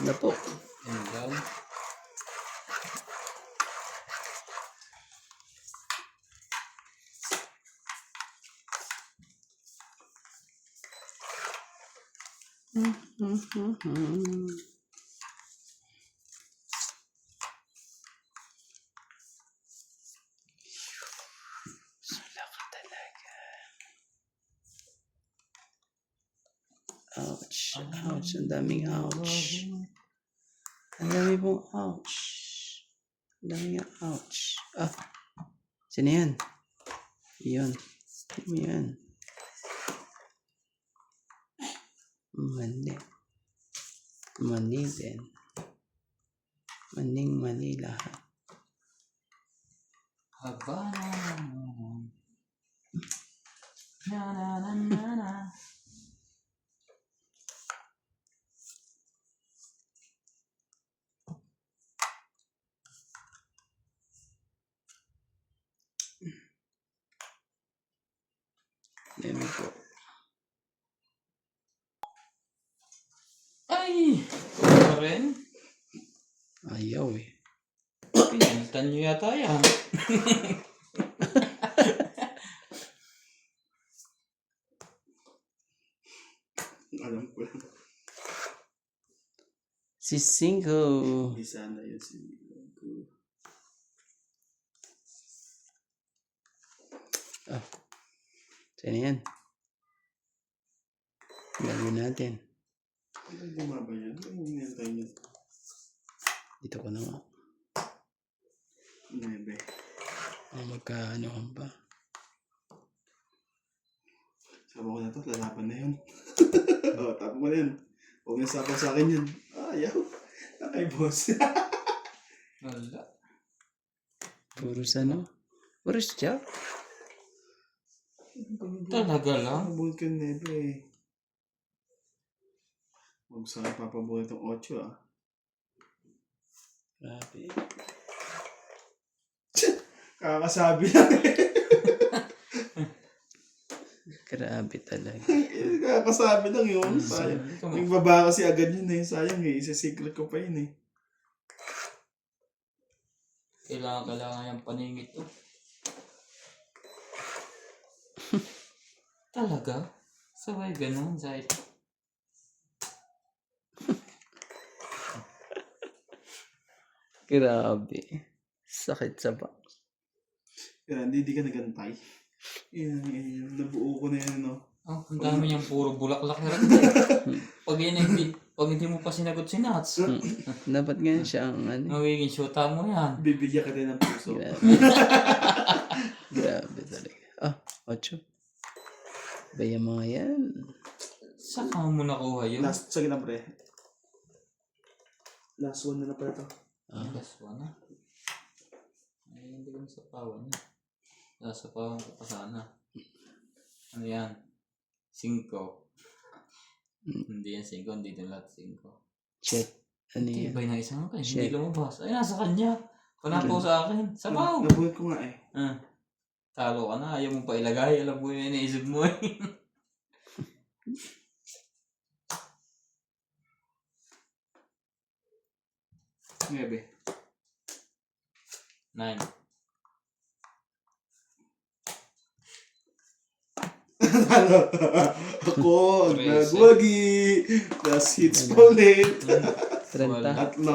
na po. Yan daw. Sula ka talaga. Ouch. Ouch. Ang daming ouch. Ang dami pong ouch. Ang daming ouch. Ah. Sino yan? Yun. Yan. Mali. Mali din. Maning mali lahat. Habana. Na na na na na. Dami po. Ay! Ano rin? Ayaw eh. Pinalitan nyo yata yan. Alam ko lang. Si Cinco. Hindi sana yun si Cinco. Ah. Sino yan? Gagawin natin. Ano bumaba yan? Ano hinihintay niyo? Dito ko na nga. Nebe. Magkaano pa. Sabi ko na to, lalaban na yun. O, tapo mo na yun. Huwag na sapaw sa akin yun. Ayaw. Nakay boss. Wala. Puro ano? Puro siya. Talaga lang? Papabulit ka nebe eh. Huwag saan papabulit ang 8 ah. Grabe. Kakasabi lang eh. Grabe talaga. Kakasabi lang yun. Sayang. Yung baba kasi agad yun eh. Sayang eh. Isa-secret ko pa yun eh. Kailangan yung paningit to. Talaga? Sabay ganun, Zay. Grabe. Sakit sa ba. Kaya hindi ka nagantay. Yan. Nabuo ko na yan no. Oh, ang dami niyang puro bulaklak na rin. Pag hindi mo pa sinagot si Nats, Dapat nga siya ang ano. mawigin syota mo yan. Bibigyan ka din ng puso. Grabe. Grabe talaga. Ah, 8. Baya mga yan. Saan ka mo nakuha yun? Sige na pre. Last one na pala to. Last one na. Ay, hindi ko nasapawan na. Nasapawan ko pa sana. Ano yan? 5. Hindi yan 5, hindi ito lahat 5. Chet. Ano yan? Ibay na isang kayo, Shit. hindi lumabas. Ay, nasa kanya. Panapaw sa akin. Sabaw! Nabuhat ko nga eh. Talo ka na, ayaw mo pa ilagay. Alam mo yung iniisip mo eh. Ngebe. 9. Ano? Ako, ang nagwagi. Last hits pa ulit. 30. Tatlo.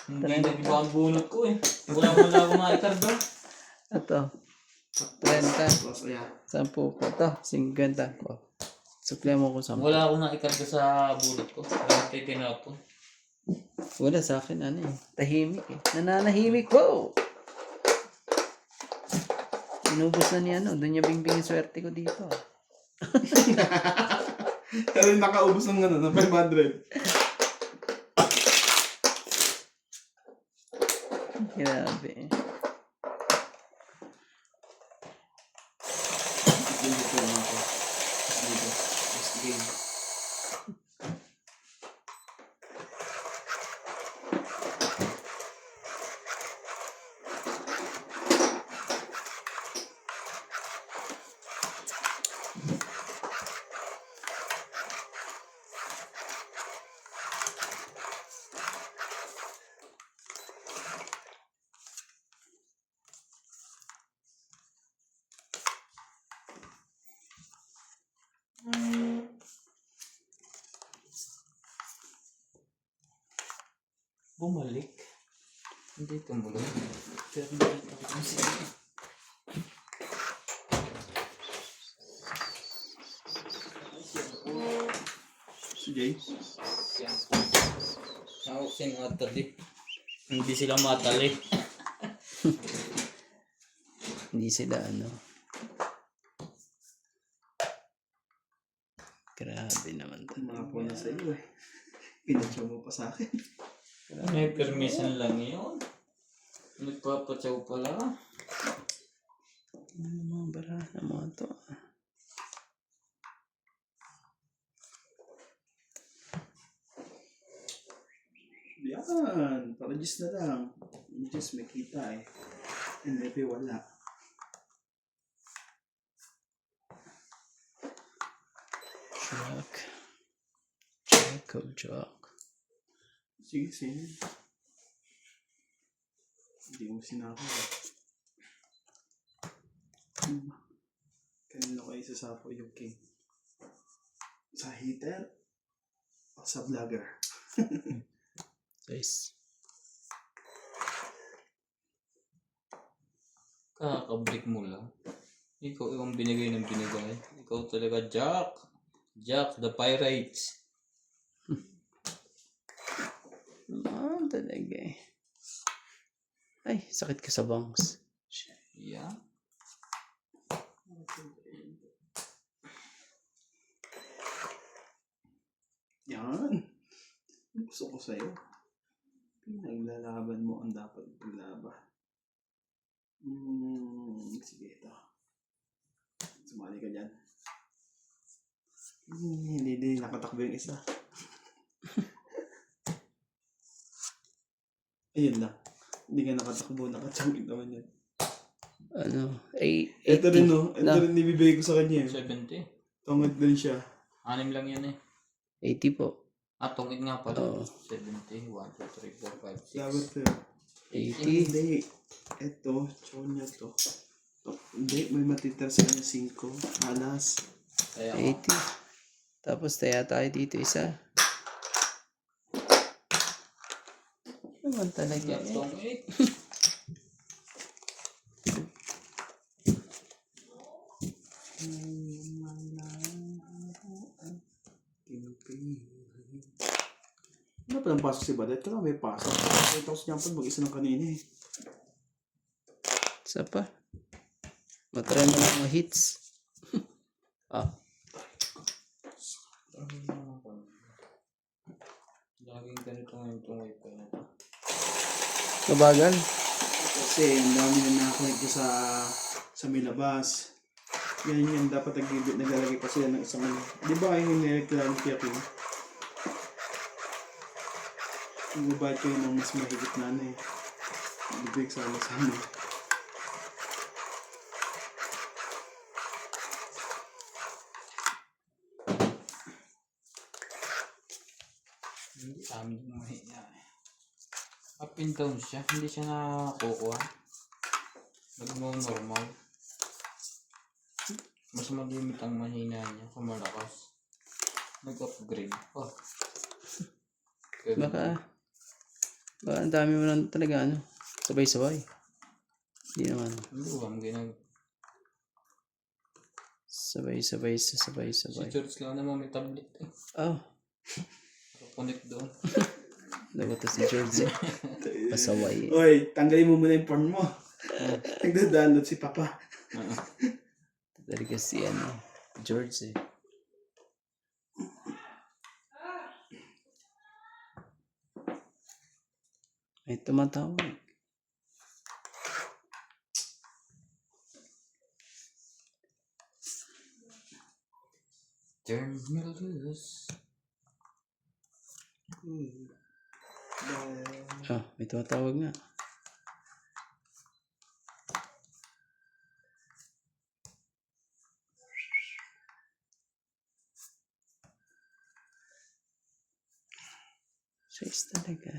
Hindi nag-iba ang bunot ko eh. Wala ako maikarga. Ito. 30. Plus, ayan. 10 po. Ito. 50 po. Sukle mo ko 10. Wala akong naikarga sa bunot ko. Kaya kayo tinapon. Wala sa akin ano eh. Tahimik eh. Nananahimik po. Inubos na ni ano. Doon niya bingbing yung swerte ko dito. Pero yung nakaubos ng ano, ng 500. Grabe. Bumalik. Hindi tumuloy. Pero nakita ko kung sino. Si Jay. Yan. Ako sinatali. Hindi sila matali. Hindi sila ano. Grabe naman Mga talaga. po na sa iyo eh. Pinatsaw mo pa sa akin. May permission lang yun. Nagpapatsaw pala. Ano mga baraha mo to? Yan. Para Diyos na lang. Diyos may kita eh. Hindi wala. Jack. Jacob Jack. Sige, sige. Hindi mo sinako eh. Kanino kayo sasapo yung king? Sa hater? O sa vlogger? Nice. Kakablik mo lang. Ikaw yung binigay ng binigay. Ikaw talaga, Jack. Jack, the Pirates. Talaga eh. Ay, sakit ka sa bangs. Yeah. Yan. Gusto ko sa'yo. Pinaglalaban mo ang dapat paglaban. Sige, ito. Sumali ka dyan. Hindi nakatakbo yung isa. Ayun lang. Hindi ka nakatakbo, nakatawid naman yan. Ano? Ay, Ito 80. rin no. Ito lang. rin nibibigay ko sa kanya. 70. Tungod din siya. 6 lang yan eh. 80 po. Tungkit nga pala. Oo. 70. 1, 2, 3, 4, 5, 6. Dapat 80. Hindi. Ito, chonya to. Hindi, may matitira sa kanya 5. Alas. Kaya 80. Tapos taya tayo dito isa. Naman talaga eh. tungkit. Ano pa ng pasok si Badet? Kaya may pasok. Ito ko sa Jampon, mag-isa ng kanina eh. Isa pa. Matry mo lang mga hits. Ah, Laging ganito ngayon tungkit pa na ito. mabagal. Kasi ang dami na nakakulit ko sa may labas. Yan dapat naglalagay pa sila ng isang ano. Di ba yung nireklamo kaya ko? Magbabayad kayo ng mas mahigit na ano eh. Bibig sa ano. Hindi amin yung mahiya eh. Up and down siya. Hindi siya nakakukuha. Nag-normal. Mas malimit ang mahina niya kung malakas. Nag-upgrade. Oh. Baka ang dami mo lang talaga ano. Sabay-sabay. Hindi naman. Hindi ko ang ginag... Sabay-sabay. Si George lang naman may tablet eh. Oh, Connect doon. lagot to si George eh. Pasaway. Oy, tanggalin mo muna yung porn mo. Nagda-download si Papa. Talaga si ano, George eh. May tumatawag. Turn me loose. Ah, may tumatawag nga. Size talaga.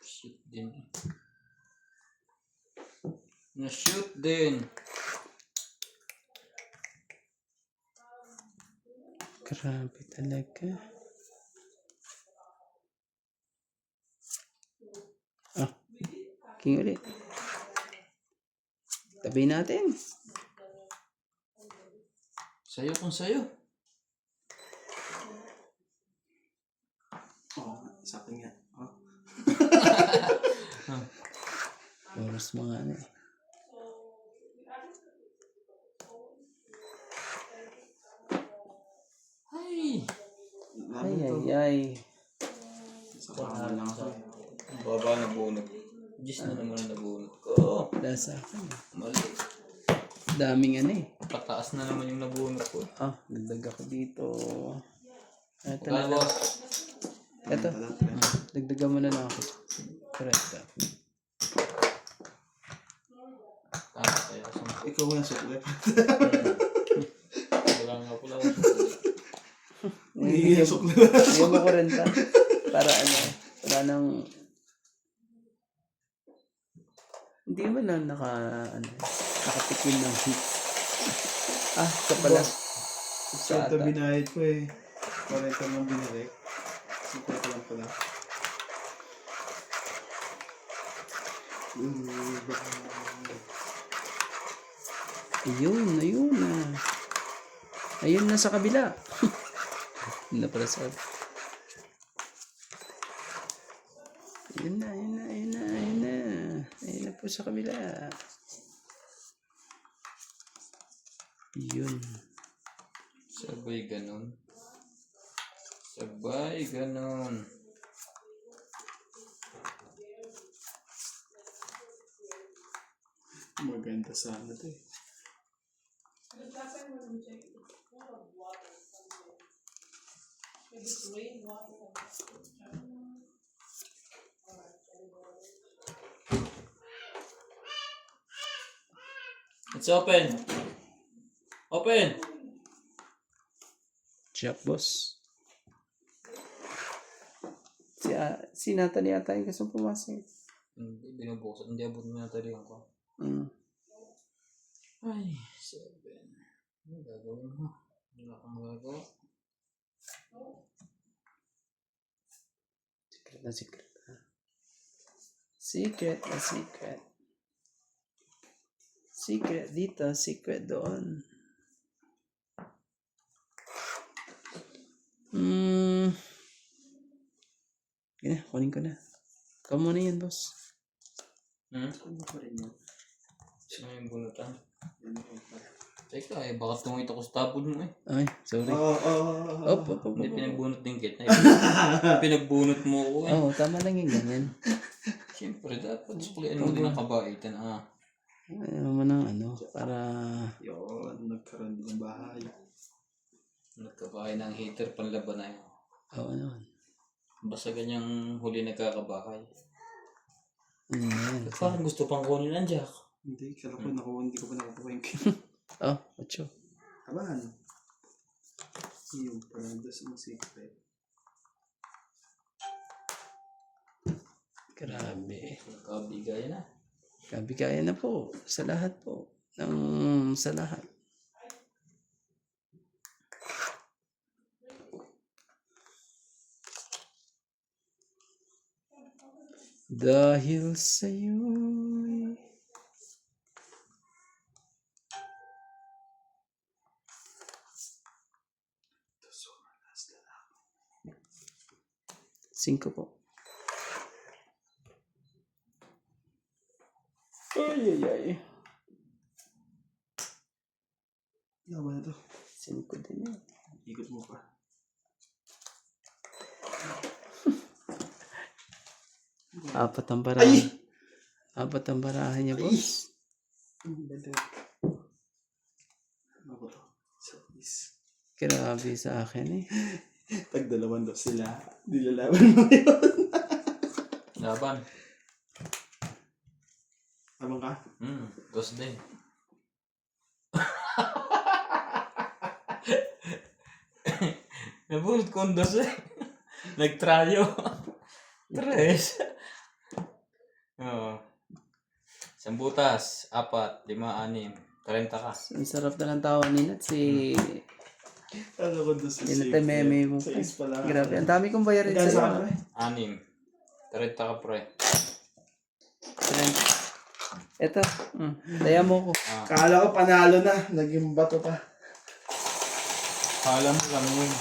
Shoot din eh. Na-shoot din. Grabe talaga. King ulit. Tabi natin. Sayo kung sayo. Oo, sa akin nga. Oh. Oras mga ano eh. Ay! Ay, ay, ay. Sa kawan lang ako. Ang baba na bunot. Diyos na naman ang nabunot ko. Wala sa akin. Mali. Daming ano eh. Pataas na naman yung nabunot ko. Ah, dagdag ako dito. Ito Kaya na lang. boss. Ito. Dagdagan mo na lang ako. Correct. Tama kaya sa Ikaw nga suklep. wala nga pala. Hindi nga suklep. Ngayon mo ko rin ta. Para ano, wala nang... Hindi mo na nakatikim ng heat. Ah, ito pala. Sa ito binayad ko eh. 40 lang binalik. 50 lang pala. Ayun, ayun na. Ayun na sa kabila. Yun na pala sa... Ayun na, ayun na, ayun na, ayun na. Ayun na po sa kabila. Yun. Sabay ganon. Sabay ganon. Maganda sana ito eh. It's open. Open. Jack boss. Si Natalie yata yung gusto pumasok. Hindi, binubuksan. Hindi abot mo na talihan ko. Ay, 7. Ano gagawin mo? Wala kang magagawa. Secret na secret. Secret na secret. Secret dito, secret doon. Yan na, kunin ko na. Ikaw muna yan, boss. Ano pa rin yun? Sino yung bunutan? Ano pa? Teka eh, baka tungit ako sa tapod mo eh. Ay, sorry. Op. Hindi pinagbunot din kita. Pinagbunot mo ako eh. Oo, tama lang yung ganyan. Siyempre, dapat suklian mo din ang kabaitan. Ayaw mo ng ano, para... Yun, nagkaroon din ng bahay. Nagkabahay ng heater panlaban na yun. Oo naman. Basta ganyang huli nagkakabahay. Yan. Parang gusto pang kunin ang jack. Hindi, kala ko hindi ko pa nakukuha yung Oh, 8. Aban. Yung parang doon sa secret. Grabe. Kabigay na. Kabigayan na po. Sa lahat po. Sa lahat. Dahil sa'yo'y 5 po. Ay. Ano ba na to? 5 din eh. Ikot mo pa. Apat ang barahan. Apat ang barahan niya, boss. Balik. Ano ba to? Service. Grabe sa akin eh. Tag 2 daw sila. Dilalaban mo yun. Laban. Abang ka? Dos din. Nabunot ko ang dos eh. Nagtrayo. 3. Oo. 1 butas, 4, 5, 6, 30 ka. Ang sarap na ng tawa ni Nat si... Ano ko doon sa Meme mo. Sa is pala. Grabe, ang dami kong bayarin Magkano sa sa'yo. akin, 6. 30 ka pre. Eto. Daya mo ko. Kala ko panalo na. Naging bato pa. Kala mo lang yun.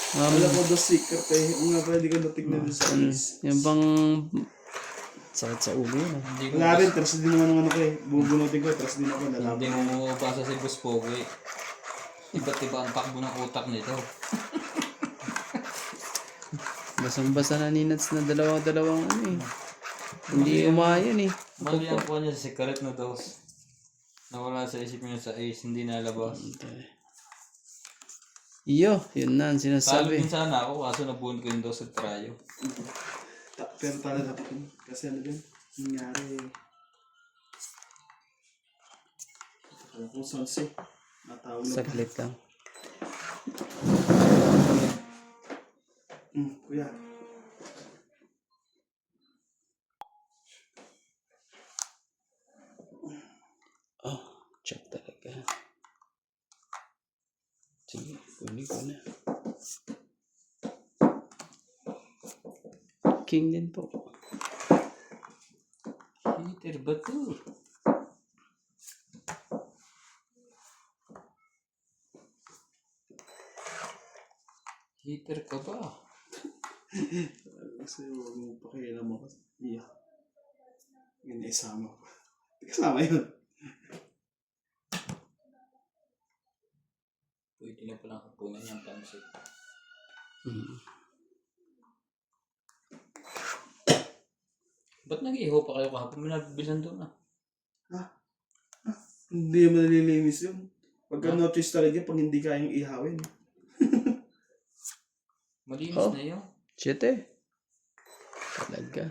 Alam ko the secret eh. Kung nga pwede ko natignan doon sa is. Yung bang sakit sa ulo yun. Hindi mo, Wala rin. Tras din naman ng ano ko eh. Bubunutin ko. Tras din ako. Nalaman. hindi mo basa si Boss Pogi. Iba't iba ang takbo ng utak nito. Basang-basa na ni Nats na dalawang ano eh. Hindi umayon eh. Mali ang kuha niya sa secret na dose. Nawala sa isip niya sa ace, hindi nalabas. Iyo, yun na ang Talo sinasabi. din sana ako kaso nabuhin ko yung dose at tryo. Pero tala dapat yun. Kasi ano din. Nangyari. Alam ko sonsi. Natawag na. Saglit lang. Kuya. Oh, check talaga. Sige, kunin ko na. King din po. Peter, ba to? Heater ka ba? Kasi huwag mo pakialam mo kasi. Iya. Yun ay sama ko. Kasama yun. Pwede na palang kapunan yung pansit. Ba't nag-iho pa kayo kahapon? May nabibilan doon ah. Hindi mo nalilinis yun. Pagka notice talaga pag hindi kayang ihawin. Malinis Oh. na yun. 7. Talaga.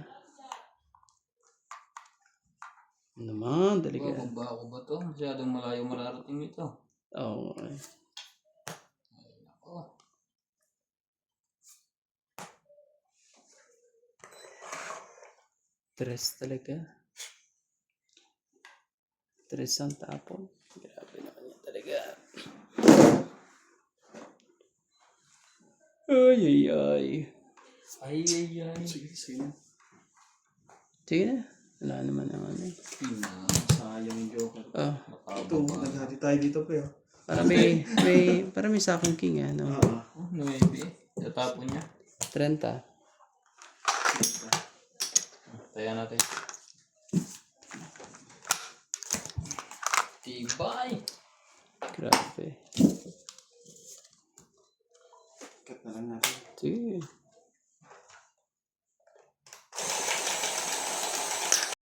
Naman, talaga. Bababa ako ba to? Masyadong malayo mararating ito. Oo. Oh, Oh. Tres talaga. Tres ang tapon. Grabe naman yan talaga. Ay, ay, ay. Ay, ay, ay. Sige, sige na. Sige na. Wala naman ang ano eh. Sayang yung joker. Oh, Ito, naghati tayo dito pa yun. para may sakong king eh. No? Oo. Oh, 9. Tatapon niya. 30. Taya natin. Tibay! Grabe. Cut na lang natin. Sige.